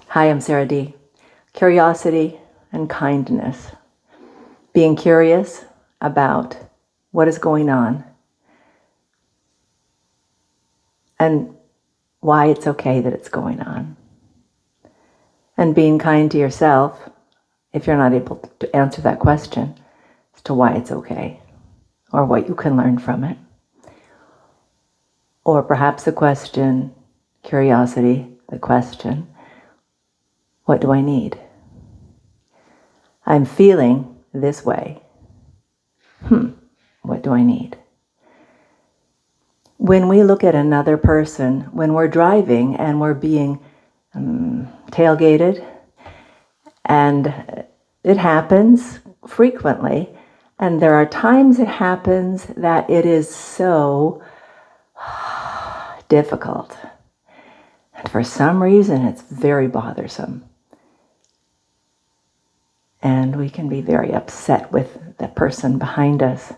Hi, I'm Sarah D. Curiosity and kindness. Being curious about what is going on and why it's okay that it's going on. And being kind to yourself if you're not able to answer that question as to why it's okay or what you can learn from it. Or perhaps the question, curiosity, the question, what do I need? I'm feeling this way. What do I need? When we look at another person, when we're driving and we're being tailgated, and it happens frequently, and there are times it happens that it is so difficult. And for some reason, it's very bothersome. And we can be very upset with the person behind us.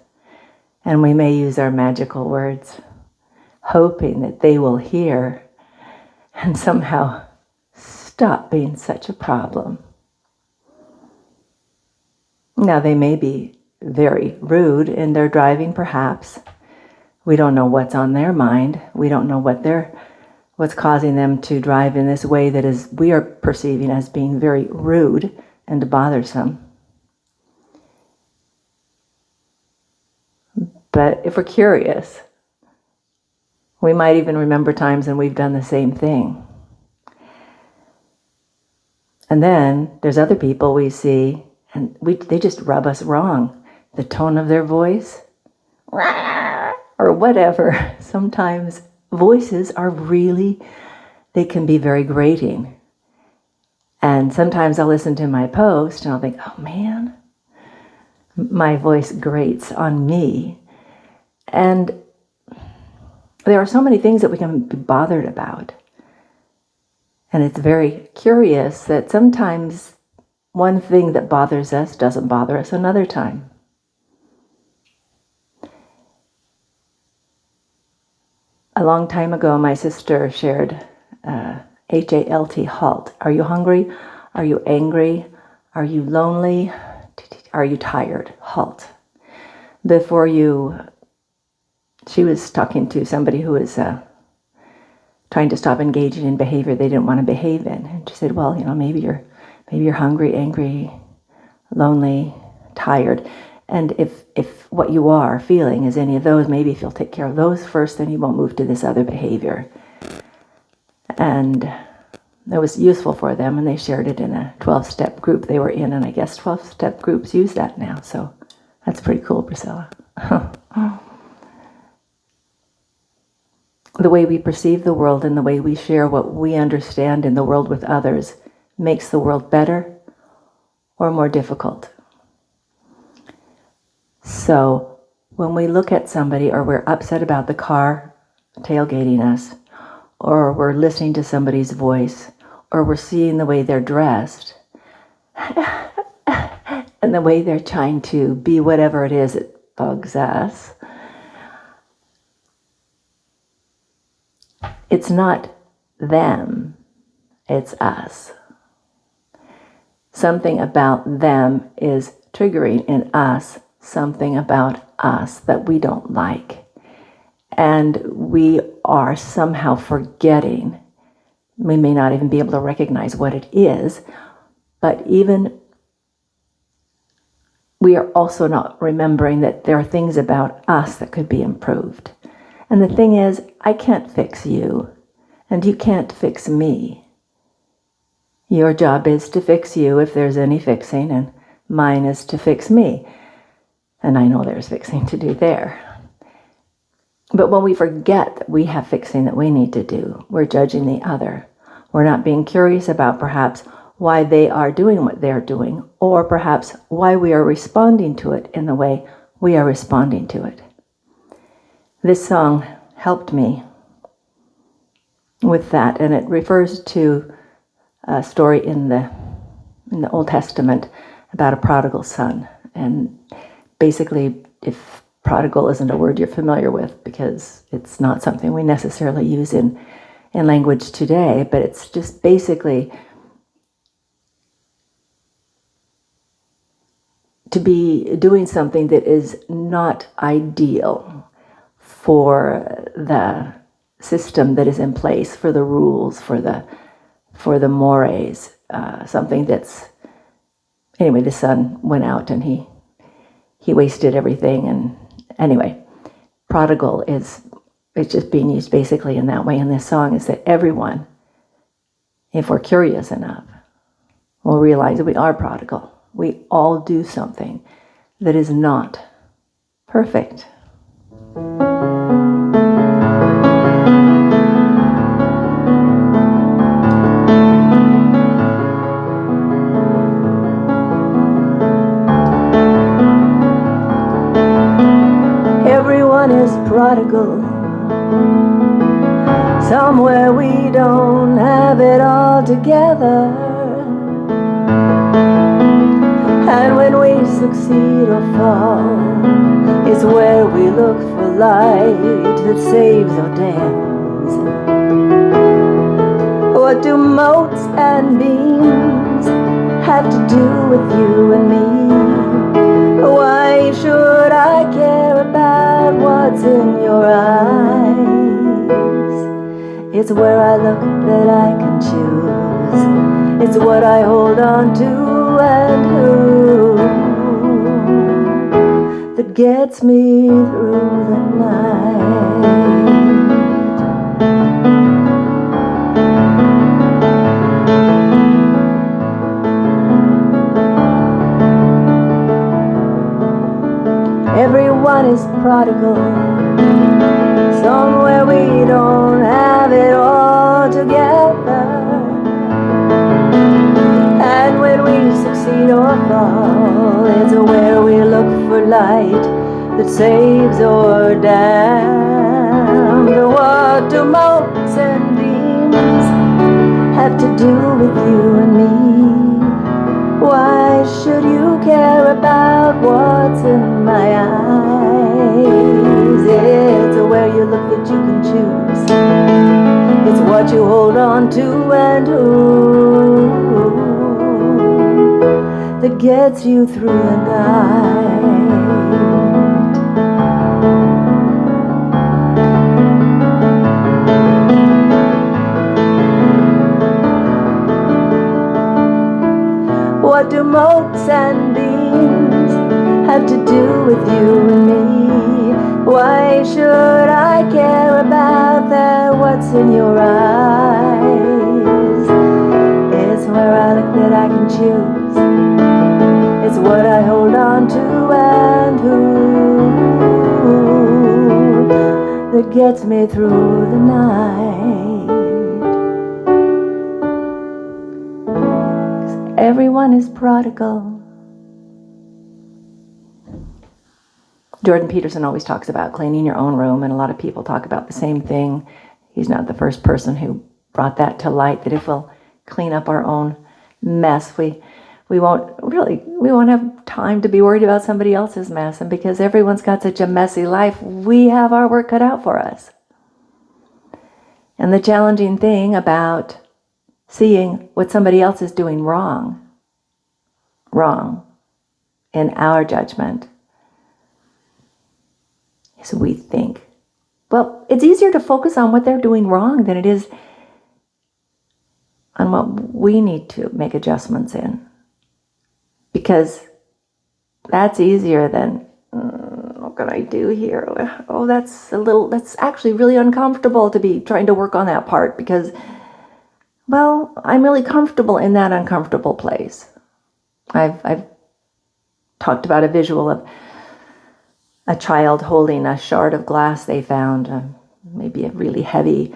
And we may use our magical words, hoping that they will hear and somehow stop being such a problem. Now, they may be very rude in their driving, perhaps. We don't know what's on their mind. We don't know what's causing them to drive in this way that is we are perceiving as being very rude and bothersome. But if we're curious, we might even remember times when we've done the same thing. And then there's other people we see, and they just rub us wrong. The tone of their voice, or whatever. Sometimes voices are they can be very grating. And sometimes I'll listen to my post and I'll think, oh man, my voice grates on me. And there are so many things that we can be bothered about. And it's very curious that sometimes one thing that bothers us doesn't bother us another time. A long time ago, my sister shared HALT, halt. Are you hungry? Are you angry? Are you lonely? Are you tired? Halt. She was talking to somebody who was trying to stop engaging in behavior they didn't want to behave in. And she said, well, maybe you're hungry, angry, lonely, tired. And if what you are feeling is any of those, maybe if you'll take care of those first, then you won't move to this other behavior. And it was useful for them, and they shared it in a 12-step group they were in, and I guess 12-step groups use that now. So that's pretty cool, Priscilla. The way we perceive the world and the way we share what we understand in the world with others makes the world better or more difficult. So when we look at somebody, or we're upset about the car tailgating us, or we're listening to somebody's voice, or we're seeing the way they're dressed, and the way they're trying to be whatever it is that bugs us, it's not them, it's us. Something about them is triggering in us something about us that we don't like. And we are somehow forgetting. We may not even be able to recognize what it is, but even we are also not remembering that there are things about us that could be improved. And the thing is, I can't fix you, and you can't fix me. Your job is to fix you if there's any fixing, and mine is to fix me. And I know there's fixing to do there. But when we forget that we have fixing that we need to do, we're judging the other. We're not being curious about perhaps why they are doing what they're doing, or perhaps why we are responding to it in the way we are responding to it. This song helped me with that, and it refers to a story in the Old Testament about a prodigal son. And basically, if prodigal isn't a word you're familiar with, because it's not something we necessarily use in language today, but it's just basically to be doing something that is not ideal for the system that is in place, for the rules, for the mores, something that's, anyway, the son went out and he wasted everything. And anyway, prodigal is just being used basically in that way in this song, is that everyone, if we're curious enough, will realize that we are prodigal. We all do something that is not perfect. Everyone is prodigal. Somewhere we don't have it all together. And when we succeed or fall, it's where we look for light that saves or damns. What do moats and beams have to do with you and me? Why should I care about what's in your eyes? It's where I look that I can choose. It's what I hold on to and who that gets me through the night. Everyone is prodigal. Somewhere we don't have it all together. And when we succeed or fall, it's where we look for light that saves or damns. What do moats and beams have to do with you and me? Why should you care about what's in my eyes? It's where you look that you can choose. It's what you hold on to and who that gets you through the night. What do moats and beams have to do with you and me? Why should I care about that? What's in your eyes? It's where I look that I can choose. It's what I hold on to and who that gets me through the night. Everyone is prodigal. Jordan Peterson always talks about cleaning your own room, and a lot of people talk about the same thing. He's not the first person who brought that to light, that if we'll clean up our own mess, we won't have time to be worried about somebody else's mess. And because everyone's got such a messy life, we have our work cut out for us. And the challenging thing about seeing what somebody else is doing wrong in our judgment, is we think, well, it's easier to focus on what they're doing wrong than it is on what we need to make adjustments in. Because that's easier than, what can I do here? Oh, that's actually really uncomfortable to be trying to work on that part because, well, I'm really comfortable in that uncomfortable place. I've talked about a visual of a child holding a shard of glass they found, maybe a really heavy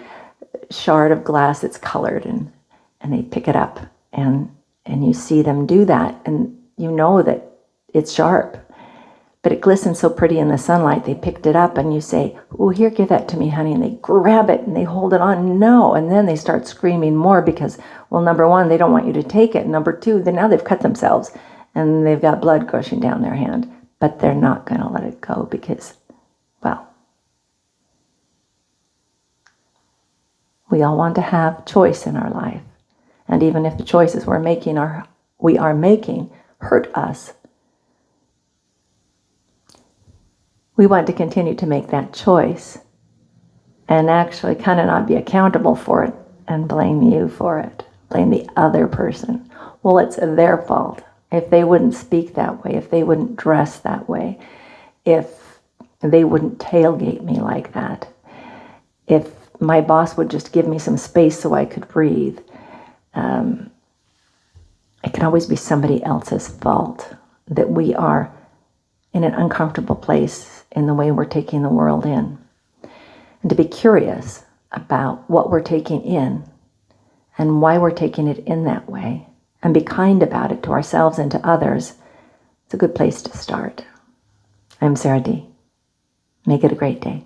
shard of glass that's colored, and they pick it up, and you see them do that, and you know that it's sharp, but it glistens so pretty in the sunlight. They picked it up, and you say, "Oh, here, give that to me, honey," and they grab it, and they hold it on. No, and then they start screaming more because, well, number one, they don't want you to take it. Number two, now they've cut themselves, and they've got blood gushing down their hand. But they're not going to let it go because, well, we all want to have choice in our life. And even if the choices we are making hurt us, we want to continue to make that choice and actually kind of not be accountable for it and blame you for it, blame the other person. Well, it's their fault. If they wouldn't speak that way, if they wouldn't dress that way, if they wouldn't tailgate me like that, if my boss would just give me some space so I could breathe, it can always be somebody else's fault that we are in an uncomfortable place in the way we're taking the world in. And to be curious about what we're taking in and why we're taking it in that way, and be kind about it to ourselves and to others, it's a good place to start. I'm Sarah D. Make it a great day.